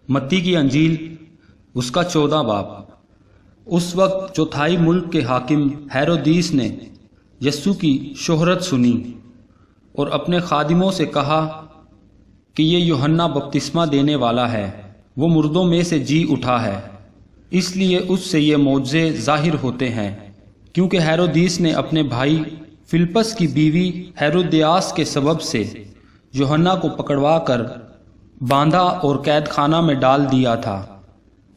متی کی انجیل اس کا 14 باب۔ اس وقت چوتھائی ملک کے حاکم ہیرودیس نے یسوع کی شہرت سنی اور اپنے خادموں سے کہا کہ یہ یوحنا بپتسمہ دینے والا ہے، وہ مردوں میں سے جی اٹھا ہے، اس لیے اس سے یہ معجزے ظاہر ہوتے ہیں، کیونکہ ہیرودیس نے اپنے بھائی فلپس کی بیوی ہیرودیاس کے سبب سے یوحنا کو پکڑوا کر باندھا اور قید خانہ میں ڈال دیا تھا،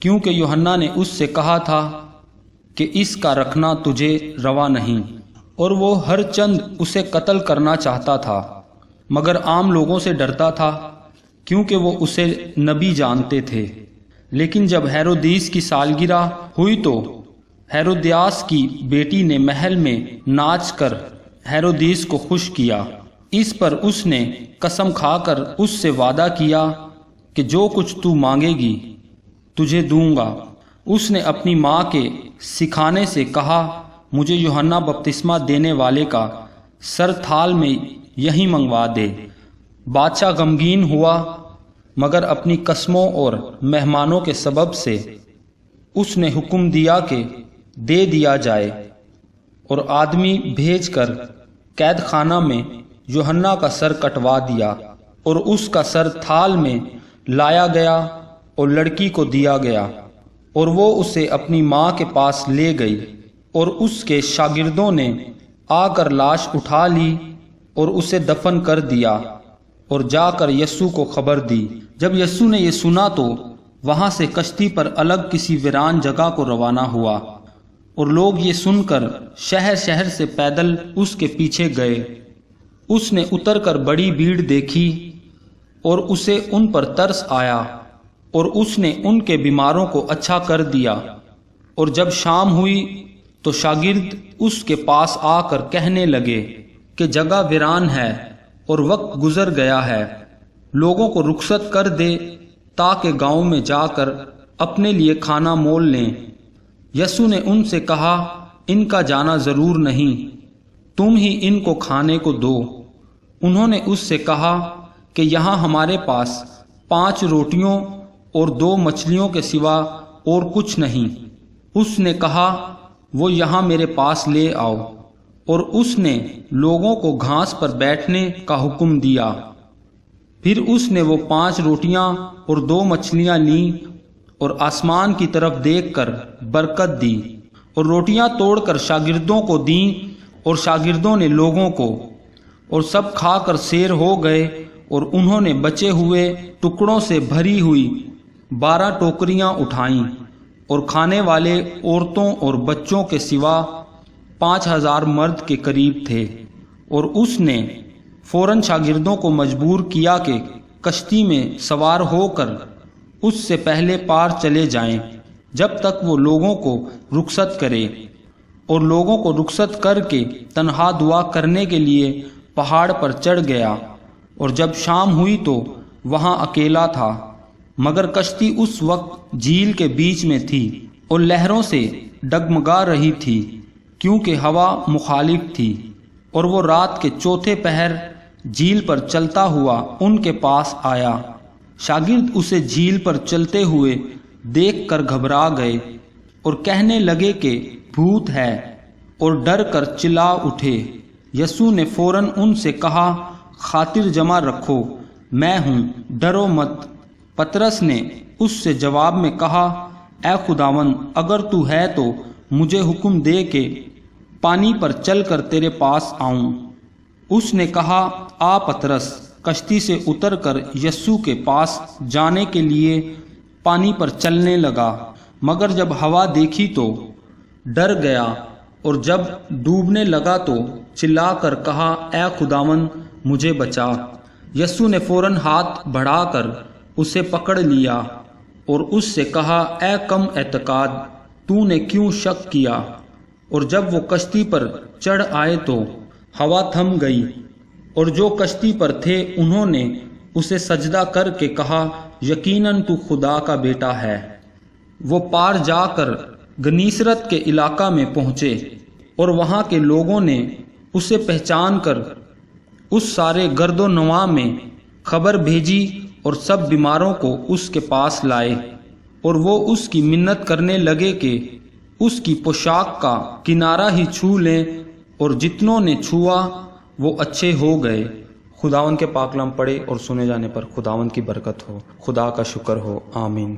کیونکہ یوحنا نے اس سے کہا تھا کہ اس کا رکھنا تجھے روا نہیں، اور وہ ہر چند اسے قتل کرنا چاہتا تھا، مگر عام لوگوں سے ڈرتا تھا کیونکہ وہ اسے نبی جانتے تھے۔ لیکن جب ہیرودیس کی سالگرہ ہوئی تو ہیرودیاس کی بیٹی نے محل میں ناچ کر ہیرودیس کو خوش کیا۔ اس پر اس نے قسم کھا کر اس سے وعدہ کیا کہ جو کچھ تو مانگے گی تجھے دوں گا۔ اس نے اپنی ماں کے سکھانے سے کہا، مجھے یوحنا بپتسمہ دینے والے کا سر تھال میں یہیں منگوا دے۔ بادشاہ غمگین ہوا، مگر اپنی قسموں اور مہمانوں کے سبب سے اس نے حکم دیا کہ دے دیا جائے، اور آدمی بھیج کر قید خانہ میں یوحنا کا سر کٹوا دیا، اور اس کا سر تھال میں لایا گیا اور لڑکی کو دیا گیا، اور وہ اسے اپنی ماں کے پاس لے گئی، اور اس کے شاگردوں نے آ کر لاش اٹھا لی اور اسے دفن کر دیا، اور جا کر یسوع کو خبر دی۔ جب یسوع نے یہ سنا تو وہاں سے کشتی پر الگ کسی ویران جگہ کو روانہ ہوا، اور لوگ یہ سن کر شہر شہر سے پیدل اس کے پیچھے گئے۔ اس نے اتر کر بڑی بھیڑ دیکھی اور اسے ان پر ترس آیا، اور اس نے ان کے بیماروں کو اچھا کر دیا۔ اور جب شام ہوئی تو شاگرد اس کے پاس آ کر کہنے لگے کہ جگہ ویران ہے اور وقت گزر گیا ہے، لوگوں کو رخصت کر دے تاکہ گاؤں میں جا کر اپنے لیے کھانا مول لیں۔ یسوع نے ان سے کہا، ان کا جانا ضرور نہیں، تم ہی ان کو کھانے کو دو۔ انہوں نے اس سے کہا کہ یہاں ہمارے پاس 5 روٹیوں اور 2 مچھلیوں کے سوا اور کچھ نہیں۔ اس نے کہا، وہ یہاں میرے پاس لے آؤ، اور اس نے لوگوں کو گھاس پر بیٹھنے کا حکم دیا۔ پھر اس نے وہ 5 روٹیاں اور 2 مچھلیاں لیں اور آسمان کی طرف دیکھ کر برکت دی، اور روٹیاں توڑ کر شاگردوں کو دیں، اور شاگردوں نے لوگوں کو، اور سب کھا کر سیر ہو گئے۔ اور انہوں نے بچے ہوئے ٹکڑوں سے بھری ہوئی 12 ٹوکریاں اٹھائیں، اور کھانے والے عورتوں اور بچوں کے سوا 5000 مرد کے قریب تھے۔ اور اس نے فوراً شاگردوں کو مجبور کیا کہ کشتی میں سوار ہو کر اس سے پہلے پار چلے جائیں جب تک وہ لوگوں کو رخصت کرے، اور لوگوں کو رخصت کر کے تنہا دعا کرنے کے لیے پہاڑ پر چڑھ گیا۔ اور جب شام ہوئی تو وہاں اکیلا تھا، مگر کشتی اس وقت جھیل کے بیچ میں تھی اور لہروں سے ڈگمگا رہی تھی، کیونکہ ہوا مخالف تھی۔ اور وہ رات کے 4تھے پہر جھیل پر چلتا ہوا ان کے پاس آیا۔ شاگرد اسے جھیل پر چلتے ہوئے دیکھ کر گھبرا گئے اور کہنے لگے کہ بھوت ہے، اور ڈر کر چلا اٹھے۔ یسوع نے فوراً ان سے کہا، خاطر جمع رکھو، میں ہوں، ڈرو مت۔ پطرس نے اس سے جواب میں کہا، اے خداوند، اگر تو ہے تو مجھے حکم دے کہ پانی پر چل کر تیرے پاس آؤں۔ اس نے کہا، آ پطرس۔ کشتی سے اتر کر یسوع کے پاس جانے کے لیے پانی پر چلنے لگا، مگر جب ہوا دیکھی تو ڈر گیا، اور جب ڈوبنے لگا تو چلا کر کہا، اے خداوند، مجھے بچا۔ یسوع نے فوراً ہاتھ بڑھا کر اسے پکڑ لیا اور اس سے کہا، اے کم اعتقاد، تو نے کیوں شک کیا؟ اور جب وہ کشتی پر چڑھ آئے تو ہوا تھم گئی، اور جو کشتی پر تھے انہوں نے اسے سجدہ کر کے کہا، یقیناً تو خدا کا بیٹا ہے۔ وہ پار جا کر گنیسرت کے علاقہ میں پہنچے، اور وہاں کے لوگوں نے اسے پہچان کر اس سارے گرد و نواح میں خبر بھیجی اور سب بیماروں کو اس کے پاس لائے، اور وہ اس کی منت کرنے لگے کہ اس کی پوشاک کا کنارہ ہی چھو لیں، اور جتنوں نے چھوا وہ اچھے ہو گئے۔ خداوند کے پاک کلام پڑھے اور سنے جانے پر خداوند کی برکت ہو۔ خدا کا شکر ہو، آمین۔